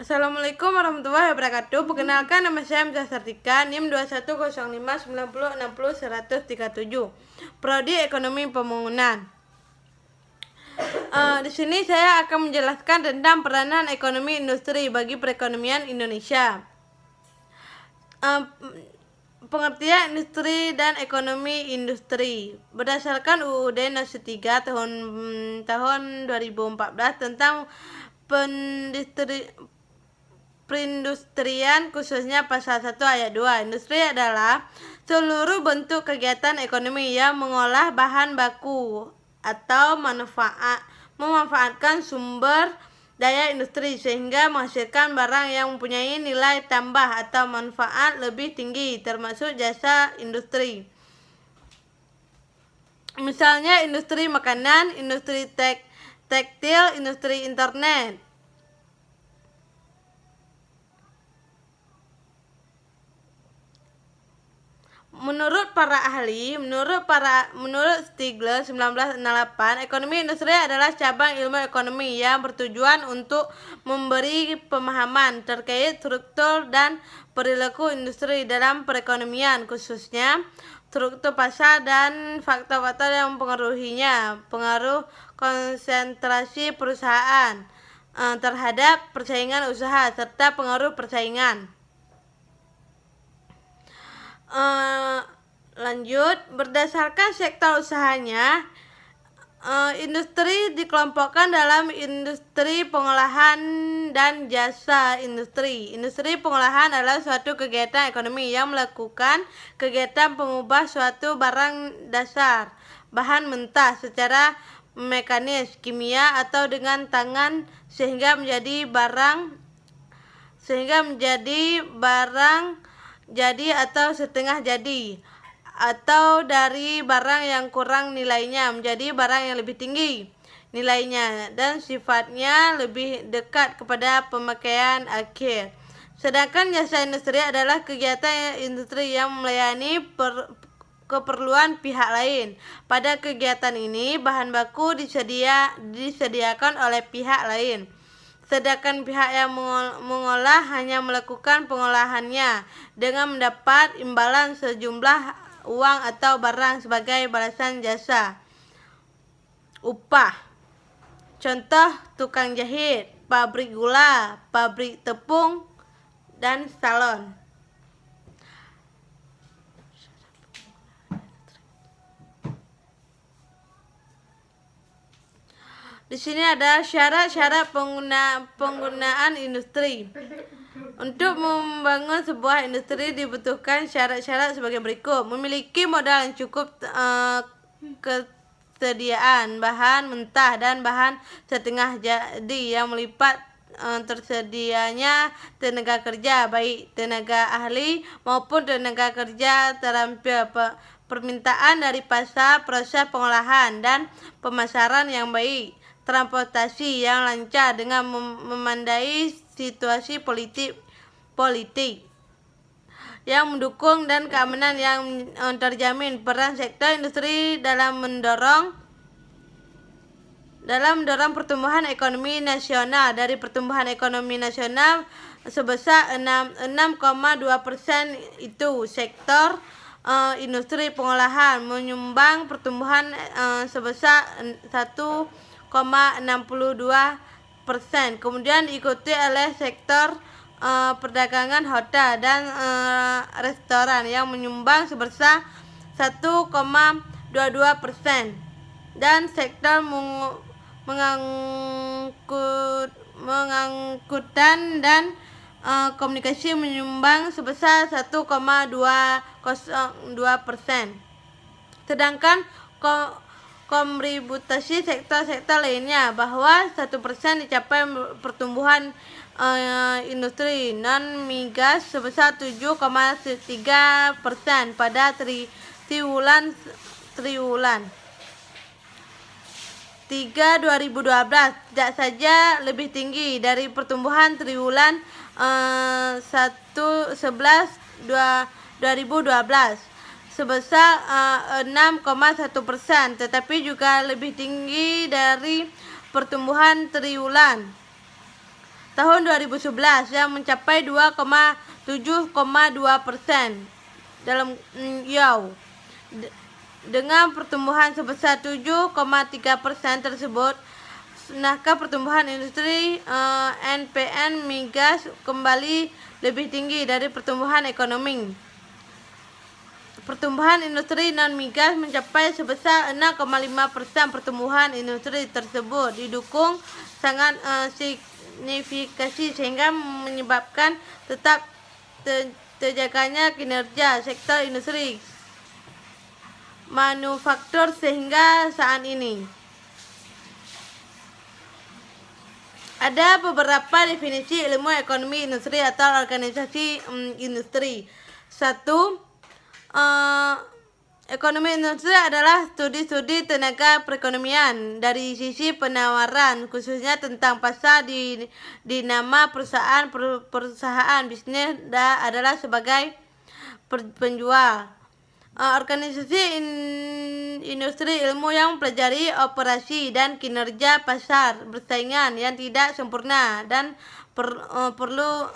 Assalamualaikum warahmatullahi wabarakatuh. Perkenalkan, nama saya Hamzah Sartika, NIM 210590600137, Prodi Ekonomi Pembangunan. Di sini saya akan menjelaskan tentang peranan ekonomi industri bagi perekonomian Indonesia. Pengertian industri dan ekonomi industri berdasarkan UUD Nomor 3 tahun 2014 tentang perindustrian, khususnya pasal 1 ayat 2. Industri adalah seluruh bentuk kegiatan ekonomi yang mengolah bahan baku atau memanfaatkan sumber daya industri sehingga menghasilkan barang yang mempunyai nilai tambah atau manfaat lebih tinggi, termasuk jasa industri. Misalnya industri makanan, industri tekstil, industri internet. Menurut para ahli, menurut Stigler 1968, ekonomi industri adalah cabang ilmu ekonomi yang bertujuan untuk memberi pemahaman terkait struktur dan perilaku industri dalam perekonomian, khususnya struktur pasar dan faktor-faktor yang mempengaruhinya, pengaruh konsentrasi perusahaan terhadap persaingan usaha, serta pengaruh persaingan. Lanjut, berdasarkan sektor usahanya, industri dikelompokkan dalam industri pengolahan dan jasa industri. Industri pengolahan adalah suatu kegiatan ekonomi yang melakukan kegiatan pengubah suatu barang dasar, bahan mentah secara mekanis, kimia atau dengan tangan sehingga menjadi barang jadi atau setengah jadi, atau dari barang yang kurang nilainya menjadi barang yang lebih tinggi nilainya dan sifatnya lebih dekat kepada pemakaian akhir. Sedangkan jasa industri adalah kegiatan industri yang melayani keperluan pihak lain. Pada kegiatan ini, bahan baku disediakan oleh pihak lain, sedangkan pihak yang mengolah hanya melakukan pengolahannya dengan mendapat imbalan sejumlah uang atau barang sebagai balasan jasa upah. Contoh, tukang jahit, pabrik gula, pabrik tepung, dan salon. Di sini ada syarat-syarat penggunaan industri. Untuk membangun sebuah industri dibutuhkan syarat-syarat sebagai berikut: memiliki modal yang cukup, kesediaan bahan mentah dan bahan setengah jadi yang melipat tersedianya tenaga kerja, baik tenaga ahli maupun tenaga kerja terampil, permintaan dari pasar, proses pengolahan dan pemasaran yang baik, transportasi yang lancar dengan memandai situasi politik yang mendukung dan keamanan yang terjamin. Peran sektor industri dalam mendorong pertumbuhan ekonomi nasional. Dari pertumbuhan ekonomi nasional sebesar 6,2% itu sektor industri pengolahan menyumbang pertumbuhan sebesar 1,62%. Kemudian diikuti oleh sektor perdagangan, hotel, dan restoran yang menyumbang sebesar 1,22%, dan sektor mengangkutan dan komunikasi menyumbang sebesar 1,2%. Sedangkan kontribusi sektor-sektor lainnya bahwa 1% dicapai pertumbuhan industri non migas sebesar 7,3% pada triwulan 3 2012, tidak saja lebih tinggi dari pertumbuhan triwulan 11 2012 sebesar 6,1%, tetapi juga lebih tinggi dari pertumbuhan triwulan tahun 2011 yang mencapai 2,7,2% dalam YAU. Dengan pertumbuhan sebesar 7,3% tersebut, naskah pertumbuhan industri NPN migas kembali lebih tinggi dari pertumbuhan ekonomi. Pertumbuhan industri non-migas mencapai sebesar 6,5%. Pertumbuhan industri tersebut didukung sangat signifikasi sehingga menyebabkan tetap terjaganya kinerja sektor industri manufaktur sehingga saat ini. Ada beberapa definisi ilmu ekonomi industri atau organisasi industri. 1. Ekonomi industri adalah studi tenaga perekonomian dari sisi penawaran, khususnya tentang pasar di nama perusahaan bisnis adalah sebagai penjual. Organisasi industri ilmu yang mempelajari operasi dan kinerja pasar persaingan yang tidak sempurna dan perlu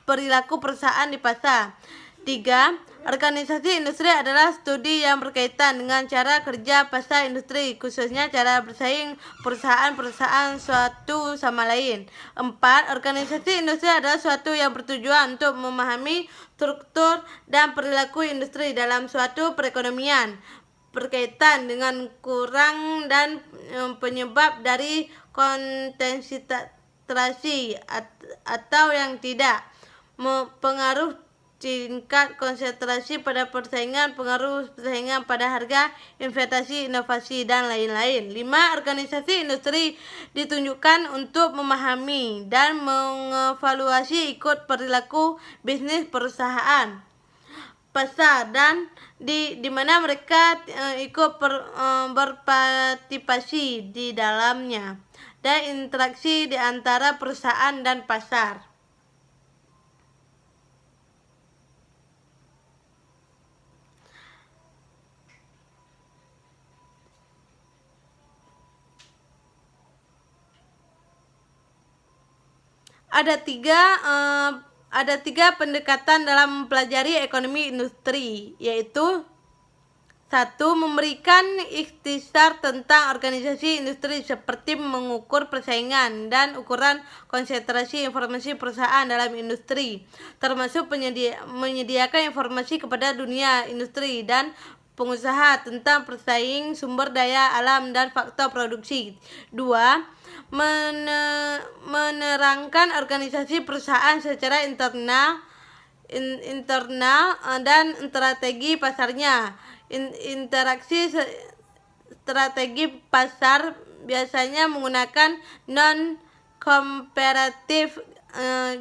perilaku perusahaan di pasar. 3. Organisasi industri adalah studi yang berkaitan dengan cara kerja pasar industri, khususnya cara bersaing perusahaan-perusahaan suatu sama lain. 4. Organisasi industri adalah suatu yang bertujuan untuk memahami struktur dan perilaku industri dalam suatu perekonomian, berkaitan dengan kurang dan penyebab dari konsentrasi atau yang tidak, pengaruh tingkat konsentrasi pada persaingan, pengaruh persaingan pada harga, investasi, inovasi, dan lain-lain. 5. Organisasi industri ditunjukkan untuk memahami dan mengevaluasi ikut perilaku bisnis perusahaan pasar dan di mana mereka ikut berpartisipasi di dalamnya, dan interaksi di antara perusahaan dan pasar. Ada tiga pendekatan dalam mempelajari ekonomi industri, yaitu 1. Memberikan ikhtisar tentang organisasi industri seperti mengukur persaingan dan ukuran konsentrasi informasi perusahaan dalam industri, termasuk menyediakan informasi kepada dunia industri dan pengusaha tentang persaing, sumber daya alam, dan faktor produksi. 2. Menerangkan organisasi perusahaan secara internal dan strategi pasarnya. Interaksi strategi pasar biasanya menggunakan non-comparative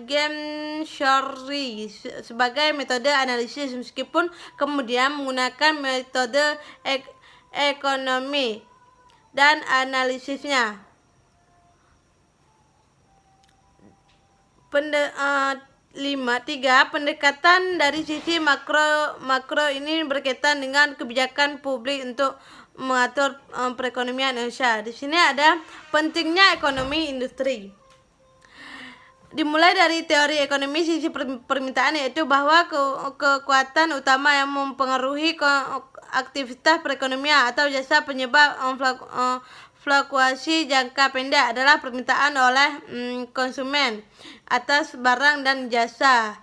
game theory sebagai metode analisis, meskipun kemudian menggunakan metode ekonomi dan analisisnya. 3. Pendekatan dari sisi makro ini berkaitan dengan kebijakan publik untuk mengatur perekonomian Indonesia. Di sini ada pentingnya ekonomi industri. Dimulai dari teori ekonomi sisi permintaan, yaitu bahwa kekuatan utama yang mempengaruhi aktivitas perekonomian atau jasa penyebab fluktuasi jangka pendek adalah permintaan oleh konsumen atas barang dan jasa.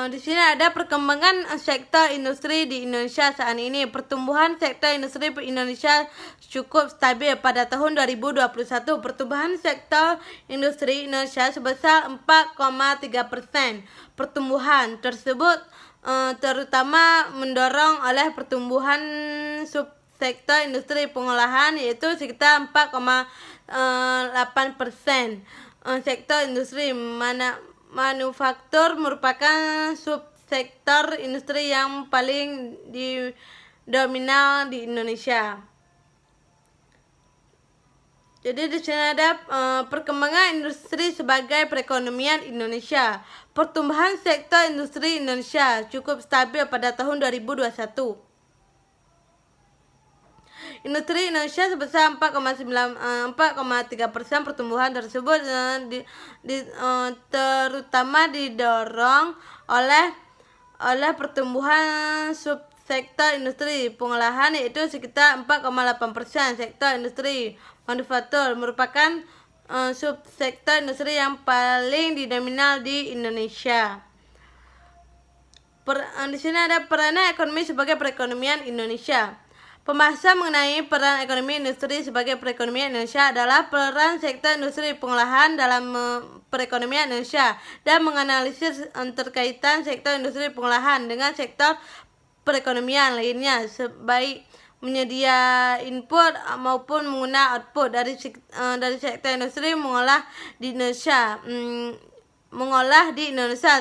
Di sini ada perkembangan sektor industri di Indonesia saat ini. Pertumbuhan sektor industri Indonesia cukup stabil. Pada tahun 2021, pertumbuhan sektor industri Indonesia sebesar 4,3%. Pertumbuhan tersebut terutama mendorong oleh pertumbuhan subsektor industri pengolahan, yaitu sekitar 4,8%. Sektor industri manufaktur merupakan subsektor industri yang paling dominan di Indonesia. Jadi di sini ada perkembangan industri sebagai perekonomian Indonesia. Pertumbuhan sektor industri Indonesia cukup stabil pada tahun 2021. Industri Indonesia sebesar 4,3%. Pertumbuhan tersebut terutama didorong oleh pertumbuhan subsektor industri pengolahan, yaitu sekitar 4,8%. Sektor industri manufaktur merupakan subsektor industri yang paling dinominal di Indonesia. Di sini ada peranan ekonomi sebagai perekonomian Indonesia. Pembahasan mengenai peran ekonomi industri sebagai perekonomian Indonesia adalah peran sektor industri pengolahan dalam perekonomian Indonesia dan menganalisis terkaitan sektor industri pengolahan dengan sektor perekonomian lainnya, sebaik menyedia input maupun menggunakan output dari sektor industri mengolah di Indonesia.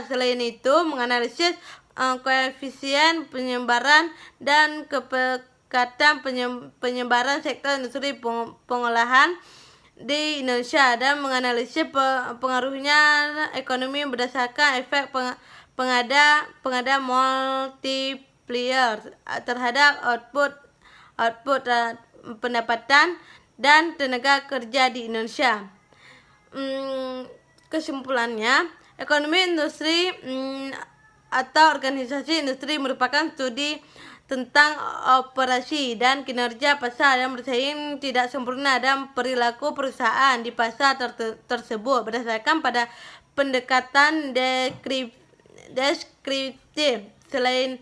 Selain itu, menganalisis koefisien penyebaran dan kata penyebaran sektor industri pengolahan di Indonesia dan menganalisis pengaruhnya ekonomi berdasarkan efek pengada multiplier terhadap output pendapatan dan tenaga kerja di Indonesia. Kesimpulannya, ekonomi industri atau organisasi industri merupakan studi tentang operasi dan kinerja pasar yang bersaing tidak sempurna dan perilaku perusahaan di pasar tersebut berdasarkan pada pendekatan deskriptif. Selain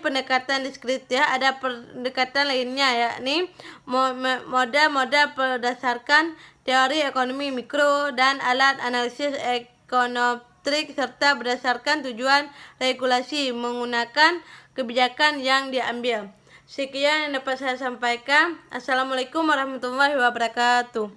pendekatan deskriptif, ada pendekatan lainnya, yakni model berdasarkan teori ekonomi mikro dan alat analisis ekonometrik, serta berdasarkan tujuan regulasi menggunakan kebijakan yang diambil. Sekian yang dapat saya sampaikan. Assalamualaikum warahmatullahi wabarakatuh.